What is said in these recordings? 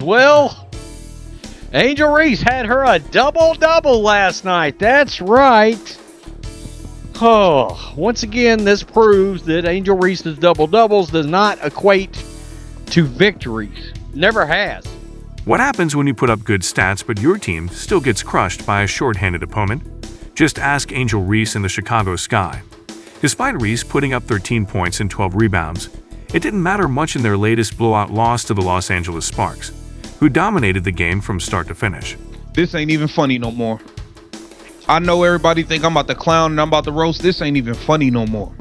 Well, Angel Reese had her a double-double last night. That's right. Oh, once again, this proves that Angel Reese's double-doubles does not equate to victories. Never has. What happens when you put up good stats but your team still gets crushed by a short-handed opponent? Just ask Angel Reese in the Chicago Sky. Despite Reese putting up 13 points and 12 rebounds, it didn't matter much in their latest blowout loss to the Los Angeles Sparks, who dominated the game from start to finish. This ain't even funny no more. I know everybody think I'm about to clown and I'm about to roast. This ain't even funny no more.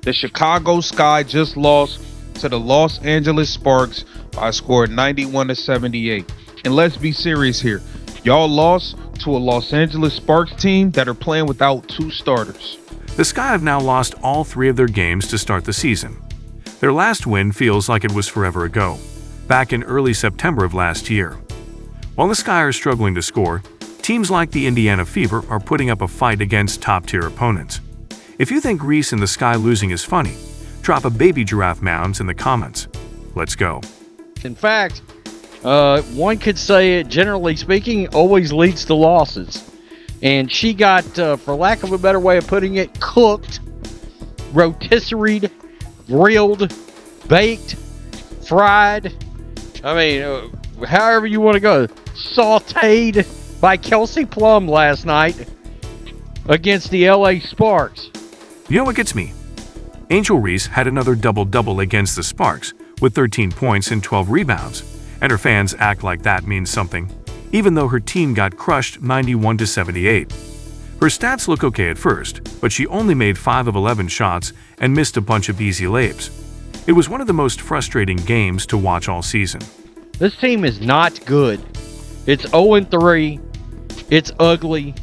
The Chicago Sky just lost to the Los Angeles Sparks by a score of 91-78. And let's be serious here. Y'all lost to a Los Angeles Sparks team that are playing without two starters. The Sky have now lost all 3 of their games to start the season. Their last win feels like it was forever ago, back in early September of last year. While the Sky are struggling to score, teams like the Indiana Fever are putting up a fight against top-tier opponents. If you think Reese and the Sky losing is funny, drop a baby giraffe mounds in the comments. Let's go. In fact, one could say it, generally speaking, always leads to losses. And she got, for lack of a better way of putting it, cooked, rotisseried, grilled, baked, fried. I mean, however you want to go. Sauteed by Kelsey Plum last night against the LA Sparks. You know what gets me? Angel Reese had another double-double against the Sparks with 13 points and 12 rebounds, and her fans act like that means something, even though her team got crushed 91-78. Her stats look okay at first, but she only made 5 of 11 shots and missed a bunch of easy layups. It was one of the most frustrating games to watch all season. This team is not good. It's 0-3. It's ugly.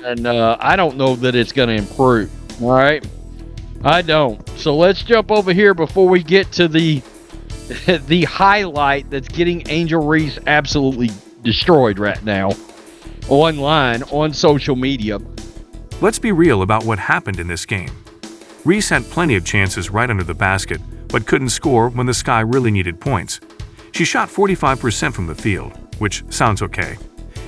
And I don't know that it's going to improve. All right? I don't. So let's jump over here before we get to the the highlight that's getting Angel Reese absolutely destroyed right now online, on social media. Let's be real about what happened in this game. Reese had plenty of chances right under the basket, but couldn't score when the Sky really needed points. She shot 45% from the field, which sounds okay,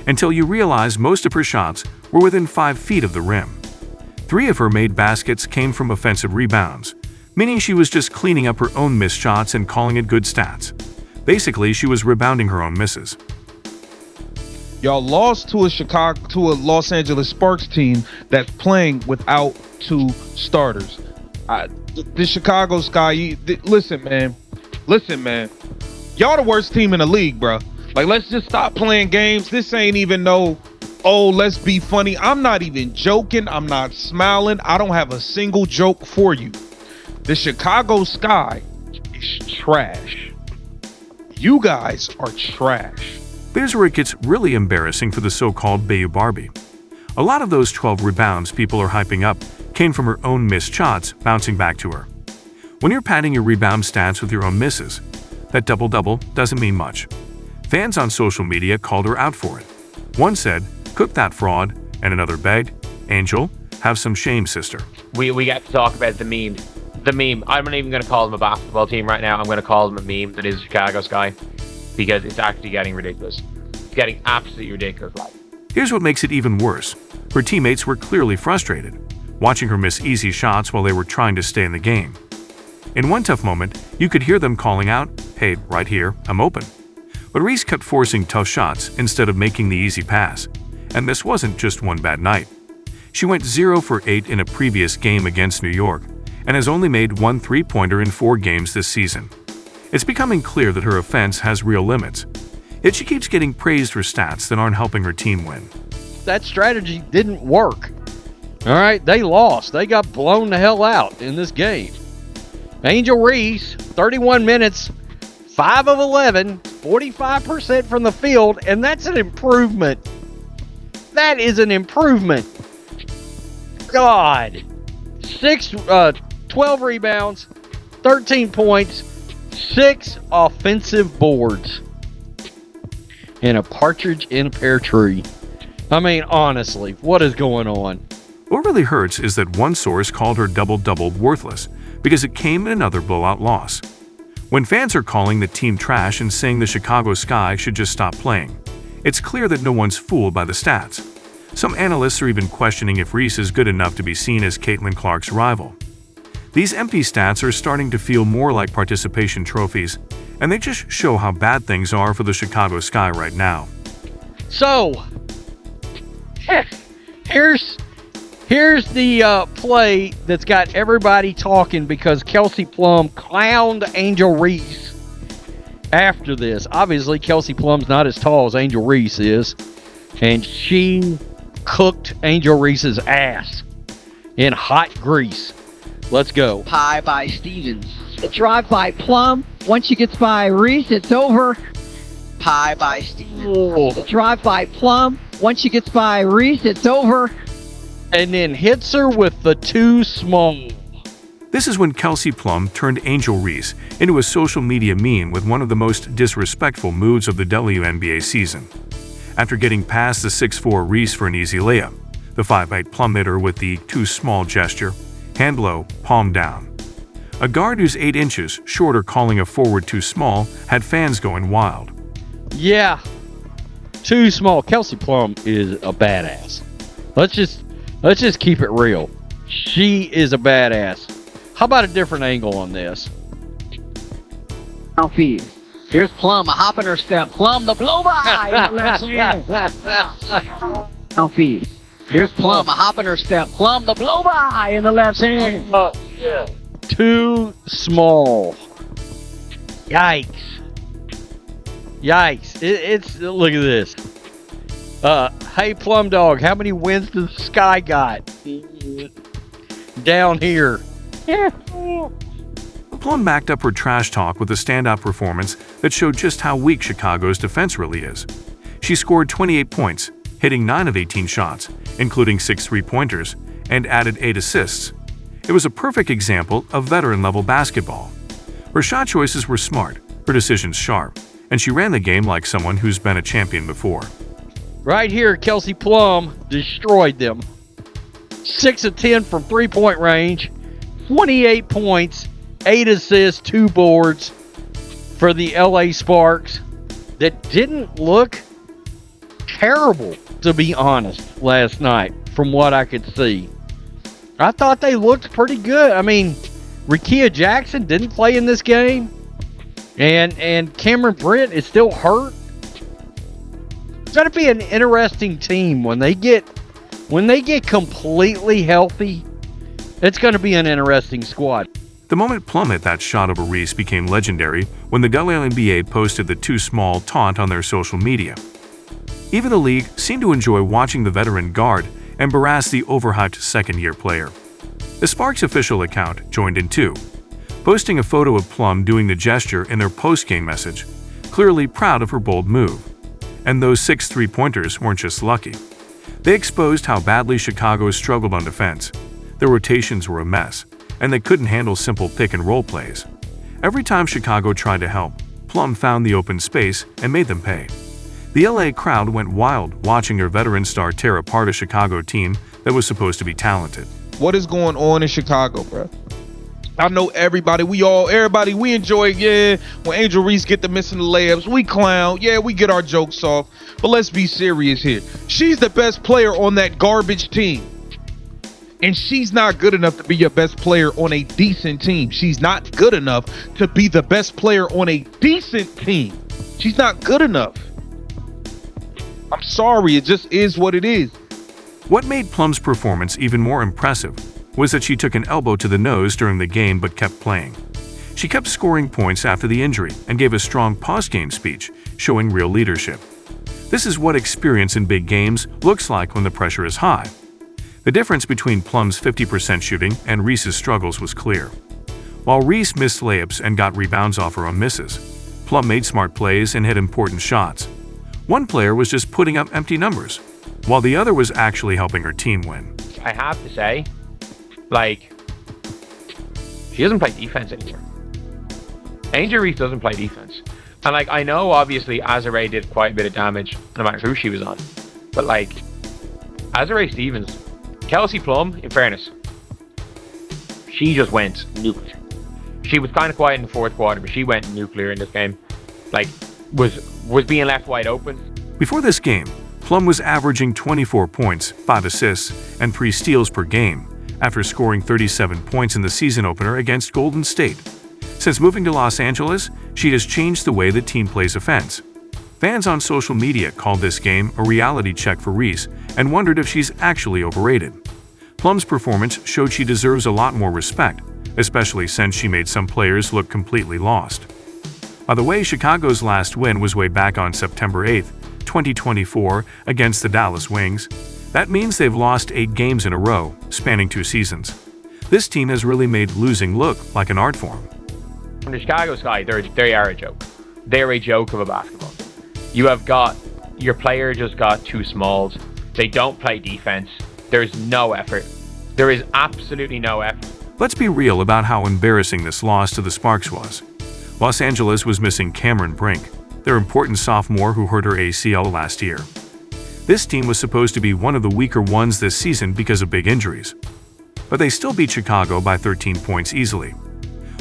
until you realize most of her shots were within 5 feet of the rim. 3 of her made baskets came from offensive rebounds, meaning she was just cleaning up her own missed shots and calling it good stats. Basically, she was rebounding her own misses. Y'all lost to a Los Angeles Sparks team that's playing without 2 starters. The Chicago Sky, listen, man. Y'all the worst team in the league, bro. Like, let's just stop playing games. This ain't even let's be funny. I'm not even joking. I'm not smiling. I don't have a single joke for you. The Chicago Sky is trash. You guys are trash. Here's where it gets really embarrassing for the so-called BLOWOUT Barbie. A lot of those 12 rebounds people are hyping up came from her own missed shots bouncing back to her. When you're padding your rebound stats with your own misses, that double-double doesn't mean much. Fans on social media called her out for it. One said, "Cook that fraud," and another begged, "Angel, have some shame, sister." We got to talk about the meme. The meme. I'm not even going to call them a basketball team right now. I'm going to call them a meme that is Chicago Sky, because it's actually getting ridiculous. It's getting absolutely ridiculous. Here's what makes it even worse. Her teammates were clearly frustrated, watching her miss easy shots while they were trying to stay in the game. In one tough moment, you could hear them calling out, "Hey, right here, I'm open." But Reese kept forcing tough shots instead of making the easy pass. And this wasn't just one bad night. She went 0 for 8 in a previous game against New York, and has only made 1 3-pointer in 4 games this season. It's becoming clear that her offense has real limits. Yet she keeps getting praised for stats that aren't helping her team win. That strategy didn't work. All right, they lost. They got blown the hell out in this game. Angel Reese, 31 minutes, 5 of 11, 45% from the field, and that's an improvement. That is an improvement. God. 12 rebounds, 13 points, 6 offensive boards, and a partridge in a pear tree. I mean, honestly, what is going on? What really hurts is that one source called her double-double worthless because it came in another blowout loss. When fans are calling the team trash and saying the Chicago Sky should just stop playing, it's clear that no one's fooled by the stats. Some analysts are even questioning if Reese is good enough to be seen as Caitlin Clark's rival. These empty stats are starting to feel more like participation trophies, and they just show how bad things are for the Chicago Sky right now. So, here's the play that's got everybody talking because Kelsey Plum clowned Angel Reese after this. Obviously, Kelsey Plum's not as tall as Angel Reese is, and she cooked Angel Reese's ass in hot grease. Let's go. Pie by Stevens. The drive by Plum. Once she gets by Reese, it's over. Pie by Stevens. The drive by Plum. Once she gets by Reese, it's over. And then hits her with the too small. This is when Kelsey Plum turned Angel Reese into a social media meme with one of the most disrespectful moves of the WNBA season. After getting past the 6'4" Reese for an easy layup, the 5'8" Plum hit her with the too small gesture, hand low, palm down. A guard who's 8 inches shorter calling a forward too small had fans going wild. Yeah, too small. Kelsey Plum is a badass. Let's just keep it real. She is a badass. How about a different angle on this? Now feed. Here's Plum, a hop in her step. Plum, the blow by. Now feed. Here's Plum, a hop in her step. Plum, the blow by in the left hand. Too small. Yikes. It's look at this. Hey Plum Dog, how many wins does the Sky got? Down here. Plum backed up her trash talk with a standout performance that showed just how weak Chicago's defense really is. She scored 28 points, hitting 9 of 18 shots, including 6 3-pointers, and added 8 assists. It was a perfect example of veteran-level basketball. Her shot choices were smart, her decisions sharp, and she ran the game like someone who's been a champion before. Right here, Kelsey Plum destroyed them. 6 of 10 from 3-point range, 28 points, 8 assists, 2 boards for the LA Sparks that didn't look terrible, to be honest, last night from what I could see. I thought they looked pretty good. I mean, Rickea Jackson didn't play in this game, and Cameron Brent is still hurt. It's going to be an interesting team when they get completely healthy. It's going to be an interesting squad. The moment Plum hit that shot over Reese became legendary when the WNBA posted the too small taunt on their social media. Even the league seemed to enjoy watching the veteran guard and harass the overhyped second-year player. The Sparks official account joined in too, posting a photo of Plum doing the gesture in their post-game message, clearly proud of her bold move. And those 6 3-pointers weren't just lucky. They exposed how badly Chicago struggled on defense. Their rotations were a mess, and they couldn't handle simple pick-and-roll plays. Every time Chicago tried to help, Plum found the open space and made them pay. The LA crowd went wild watching their veteran star tear apart a Chicago team that was supposed to be talented. What is going on in Chicago, bro? I know everybody we enjoy, yeah, when Angel Reese get the missing the layups, we clown, yeah, we get our jokes off, but let's be serious here. She's the best player on that garbage team, and she's not good enough to be your best player on a decent team. She's not good enough to be the best player on a decent team. She's not good enough. I'm sorry, it just is what it is. What made Plum's performance even more impressive was that she took an elbow to the nose during the game but kept playing. She kept scoring points after the injury and gave a strong post-game speech, showing real leadership. This is what experience in big games looks like when the pressure is high. The difference between Plum's 50% shooting and Reese's struggles was clear. While Reese missed layups and got rebounds off her own misses, Plum made smart plays and hit important shots. One player was just putting up empty numbers, while the other was actually helping her team win. I have to say, like, she doesn't play defense anymore. Angel Reese doesn't play defense. And, like, I know, obviously, Azare did quite a bit of damage, no matter who she was on. But, like, Azare Stevens, Kelsey Plum, in fairness, she just went nuked. she was kind of quiet in the fourth quarter, but she went nuclear in this game. Like, was being left wide open. Before this game, Plum was averaging 24 points, 5 assists, and 3 steals per game after scoring 37 points in the season opener against Golden State. Since moving to Los Angeles, she has changed the way the team plays offense. Fans on social media called this game a reality check for Reese and wondered if she's actually overrated. Plum's performance showed she deserves a lot more respect, especially since she made some players look completely lost. By the way, Chicago's last win was way back on September 8, 2024, against the Dallas Wings. That means they've lost 8 games in a row, spanning 2 seasons. This team has really made losing look like an art form. From the Chicago Sky, they are a joke. They're a joke of a basketball. You have got, your player just got too smalls. They don't play defense. There's no effort. There is absolutely no effort. Let's be real about how embarrassing this loss to the Sparks was. Los Angeles was missing Cameron Brink, their important sophomore who hurt her ACL last year. This team was supposed to be one of the weaker ones this season because of big injuries. But they still beat Chicago by 13 points easily.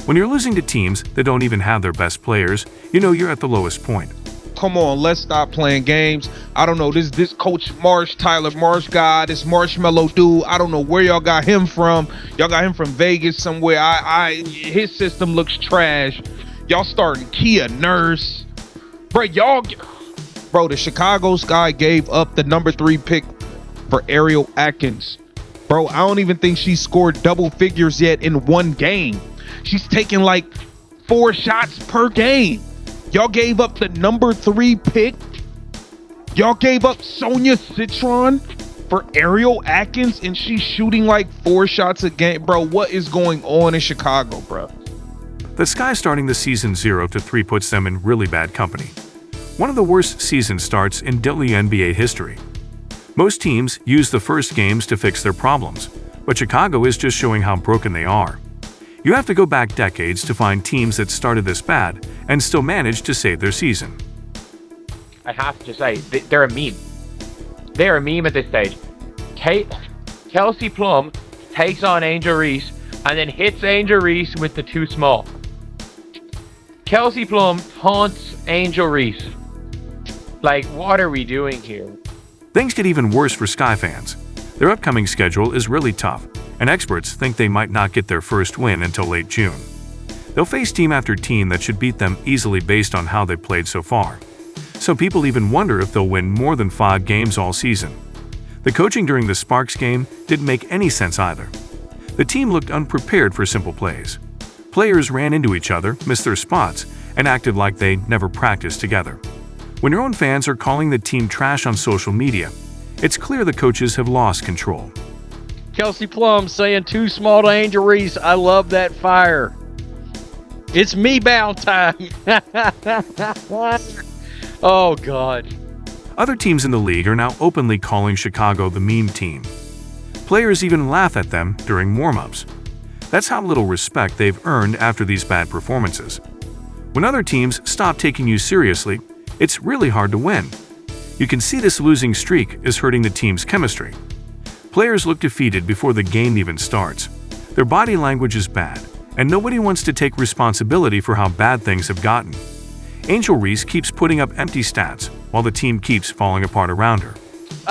When you're losing to teams that don't even have their best players, you know you're at the lowest point. Come on, let's stop playing games. I don't know, this Coach Marsh, Tyler Marsh guy, this Marshmallow dude, I don't know where y'all got him from. Y'all got him from Vegas somewhere. His system looks trash. Y'all starting Kia Nurse. Bro, the Chicago Sky gave up the number 3 pick for Ariel Atkins. Bro, I don't even think she scored double figures yet in one game. She's taking like 4 shots per game. Y'all gave up the number 3 pick. Y'all gave up Sonia Citron for Ariel Atkins, and she's shooting like 4 shots a game. Bro, what is going on in Chicago, bro? The Sky starting the season 0-3 puts them in really bad company. One of the worst season starts in WNBA history. Most teams use the first games to fix their problems, but Chicago is just showing how broken they are. You have to go back decades to find teams that started this bad and still managed to save their season. I have to say, they're a meme. They're a meme at this stage. Kelsey Plum takes on Angel Reese and then hits Angel Reese with the too small. Kelsey Plum taunts Angel Reese. Like, what are we doing here? Things get even worse for Sky fans. Their upcoming schedule is really tough, and experts think they might not get their first win until late June. They'll face team after team that should beat them easily based on how they played so far. Some people even wonder if they'll win more than 5 games all season. The coaching during the Sparks game didn't make any sense either. The team looked unprepared for simple plays. Players ran into each other, missed their spots, and acted like they never practiced together. When your own fans are calling the team trash on social media, it's clear the coaches have lost control. Kelsey Plum saying too small to Angel Reese. I love that fire. It's me bound time. Oh, God. Other teams in the league are now openly calling Chicago the meme team. Players even laugh at them during warm-ups. That's how little respect they've earned after these bad performances. When other teams stop taking you seriously, it's really hard to win. You can see this losing streak is hurting the team's chemistry. Players look defeated before the game even starts. Their body language is bad, and nobody wants to take responsibility for how bad things have gotten. Angel Reese keeps putting up empty stats while the team keeps falling apart around her.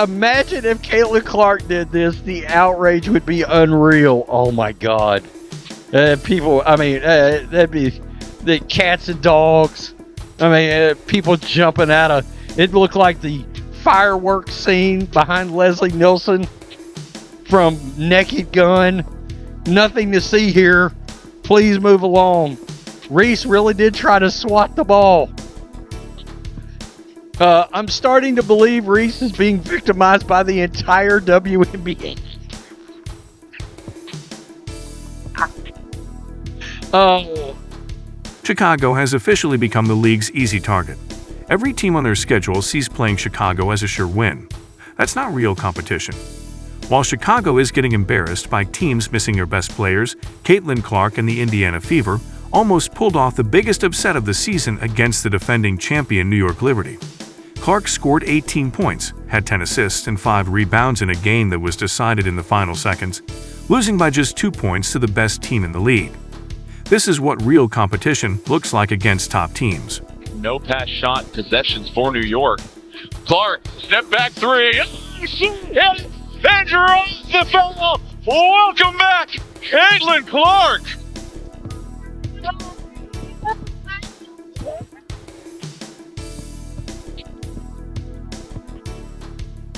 Imagine if Caitlin Clark did this, the outrage would be unreal. Oh my God. That'd be the cats and dogs. People jumping out of, it looked like the fireworks scene behind Leslie Nielsen from Naked Gun. Nothing to see here. Please move along. Reese really did try to swat the ball. I'm starting to believe Reese is being victimized by the entire WNBA. Oh. Chicago has officially become the league's easy target. Every team on their schedule sees playing Chicago as a sure win. That's not real competition. While Chicago is getting embarrassed by teams missing their best players, Caitlin Clark and the Indiana Fever almost pulled off the biggest upset of the season against the defending champion New York Liberty. Clark scored 18 points, had 10 assists and 5 rebounds in a game that was decided in the final seconds, losing by just 2 points to the best team in the league. This is what real competition looks like against top teams. No pass shot possessions for New York. Clark, step back three. Yes! Andrew off the foul. Welcome back, Caitlin Clark.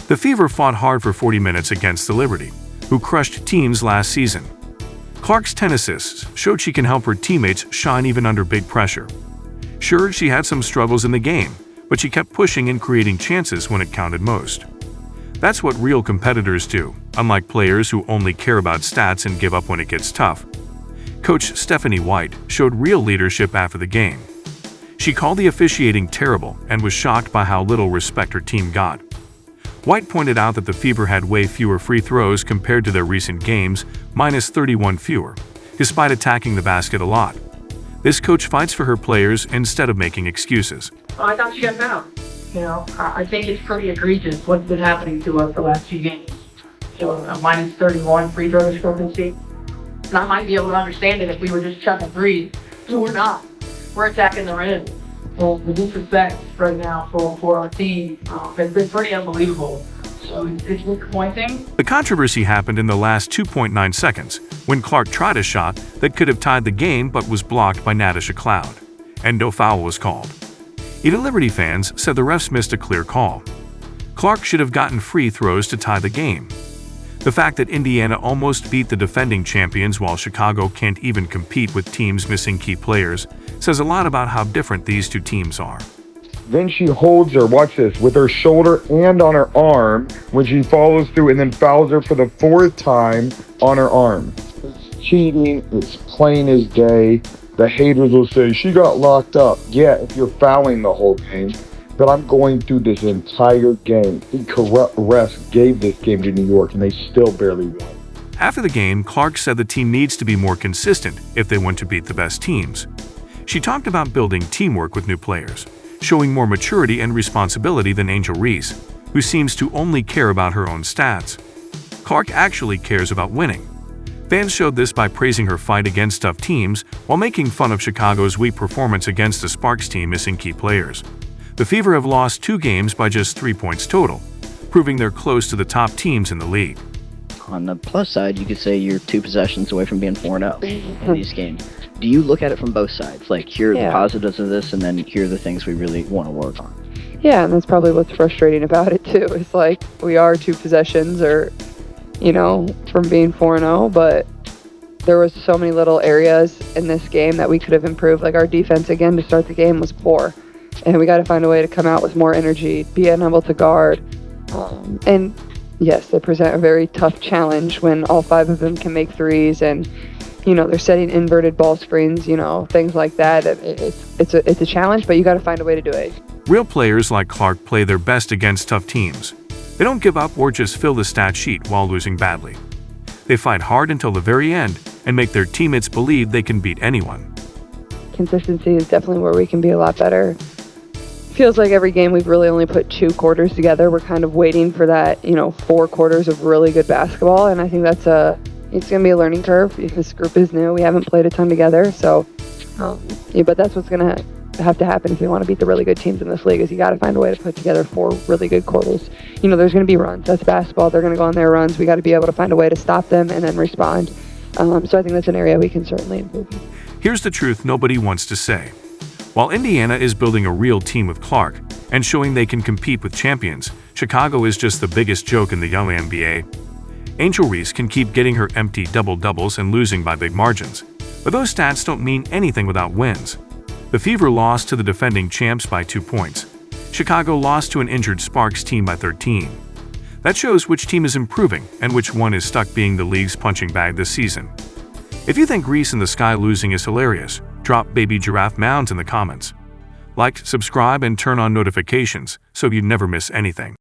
The Fever fought hard for 40 minutes against the Liberty, who crushed teams last season. Clark's 10 assists showed she can help her teammates shine even under big pressure. Sure, she had some struggles in the game, but she kept pushing and creating chances when it counted most. That's what real competitors do, unlike players who only care about stats and give up when it gets tough. Coach Stephanie White showed real leadership after the game. She called the officiating terrible and was shocked by how little respect her team got. White pointed out that the Fever had way fewer free throws compared to their recent games, minus 31 fewer, despite attacking the basket a lot. This coach fights for her players instead of making excuses. I thought she got fouled. I think it's pretty egregious what's been happening to us the last few games. So a minus 31 free throw discrepancy. And I might be able to understand it if we were just chucking threes. So we're not. We're attacking the rim. Well, the disrespect right now for our team has been pretty unbelievable. So it's disappointing. The controversy happened in the last 2.9 seconds when Clark tried a shot that could have tied the game but was blocked by Natasha Cloud, and no foul was called. Even Liberty fans said the refs missed a clear call. Clark should have gotten free throws to tie the game. The fact that Indiana almost beat the defending champions while Chicago can't even compete with teams missing key players says a lot about how different these two teams are. Then she holds her, watch this, with her shoulder and on her arm when she follows through and then fouls her for the 4th time on her arm. It's cheating, it's plain as day. The haters will say, she got locked up. Yeah, if you're fouling the whole game. But I'm going through this entire game. The corrupt refs gave this game to New York and they still barely won. After the game, Clark said the team needs to be more consistent if they want to beat the best teams. She talked about building teamwork with new players, showing more maturity and responsibility than Angel Reese, who seems to only care about her own stats. Clark actually cares about winning. Fans showed this by praising her fight against tough teams while making fun of Chicago's weak performance against the Sparks team missing key players. The Fever have lost 2 games by just 3 points total, proving they're close to the top teams in the league. On the plus side, you could say you're 2 possessions away from being 4-0 in these games. Do you look at it from both sides? Like, here are the positives of this, and then here are the things we really want to work on. Yeah, and that's probably what's frustrating about it, too. It's like, we are 2 possessions or, from being 4-0, but there was so many little areas in this game that we could have improved. Like, our defense, again, to start the game was poor. And we got to find a way to come out with more energy, be unable to guard. And yes, they present a very tough challenge when all 5 of them can make threes and, they're setting inverted ball screens, things like that. It's a challenge, but you got to find a way to do it. Real players like Clark play their best against tough teams. They don't give up or just fill the stat sheet while losing badly. They fight hard until the very end and make their teammates believe they can beat anyone. Consistency is definitely where we can be a lot better. Feels like every game we've really only put 2 quarters together. We're kind of waiting for that, 4 quarters of really good basketball, and I think it's going to be a learning curve. This group is new. We haven't played a ton together, so but that's what's going to have to happen if we want to beat the really good teams in this league. Is you got to find a way to put together 4 really good quarters. There's going to be runs. That's basketball. They're going to go on their runs. We got to be able to find a way to stop them and then respond. So I think that's an area we can certainly improve. Here's the truth nobody wants to say. While Indiana is building a real team with Clark and showing they can compete with champions, Chicago is just the biggest joke in the WNBA. Angel Reese can keep getting her empty double-doubles and losing by big margins, but those stats don't mean anything without wins. The Fever lost to the defending champs by 2 points. Chicago lost to an injured Sparks team by 13. That shows which team is improving and which one is stuck being the league's punching bag this season. If you think Reese in the Sky losing is hilarious, drop Baby Giraffe Mounds in the comments. Like, subscribe, and turn on notifications so you never miss anything.